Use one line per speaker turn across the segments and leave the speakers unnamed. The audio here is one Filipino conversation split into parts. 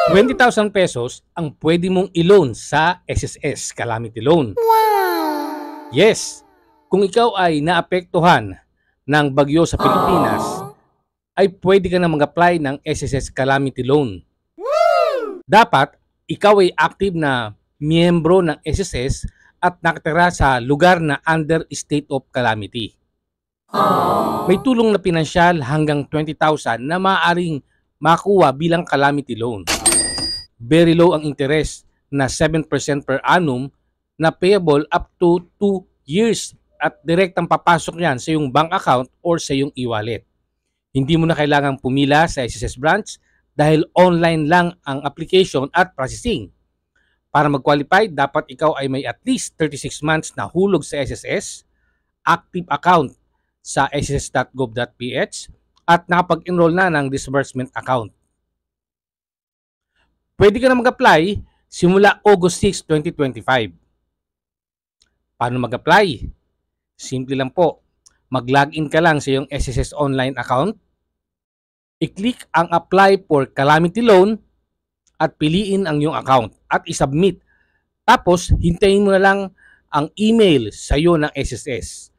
20,000 pesos ang pwede mong i-loan sa SSS Calamity Loan.
Wow!
Yes, kung ikaw ay naapektuhan ng bagyo sa Pilipinas, ay pwede ka na mag-apply ng SSS Calamity Loan. Dapat, ikaw ay active na miyembro ng SSS at nakatira sa lugar na under state of calamity. May tulong na pinansyal hanggang 20,000 na maaaring makuha bilang calamity loan. Very low ang interest na 7% per annum na payable up to 2 years at direktang papasok yan sa iyong bank account or sa iyong e-wallet. Hindi mo na kailangang pumila sa SSS branch dahil online lang ang application at processing. Para mag-qualify, dapat ikaw ay may at least 36 months na hulog sa SSS, active account sa sss.gov.ph at nakapag-enroll na ng disbursement account. Pwede ka na mag-apply simula August 6, 2025. Paano mag-apply? Simple lang po. Mag-login ka lang sa iyong SSS online account. I-click ang Apply for Calamity Loan at piliin ang iyong account at i-submit. Tapos, hintayin mo na lang ang email sa iyo ng SSS.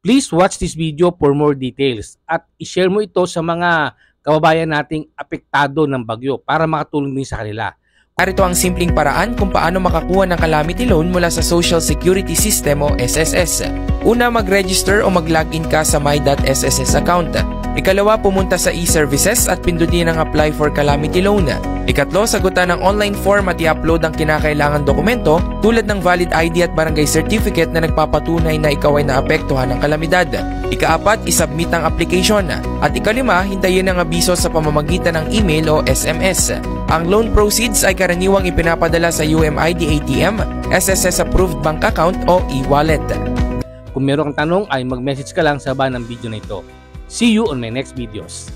Please watch this video for more details at i-share mo ito sa mga kababayan nating apektado ng bagyo para makatulong din sa kanila.
Narito ang simpleng paraan kung paano makakuha ng calamity loan mula sa Social Security System o SSS. Una, mag-register o mag-login ka sa my.sss account. Ikalawa, pumunta sa e-services at pindutin ang apply for calamity loan. Ikatlo, sagutan ang online form at i-upload ang kinakailangan dokumento tulad ng valid ID at barangay certificate na nagpapatunay na ikaw ay naapektuhan ng kalamidad. Ikaapat, isubmit ang application. At ikalima, hintayin ang abiso sa pamamagitan ng email o SMS. Ang loan proceeds ay karaniwang ipinapadala sa UMID ATM, SSS approved bank account o e-wallet.
Kung meron kang tanong ay mag-message ka lang sa baba ng video na ito. See you on my next videos.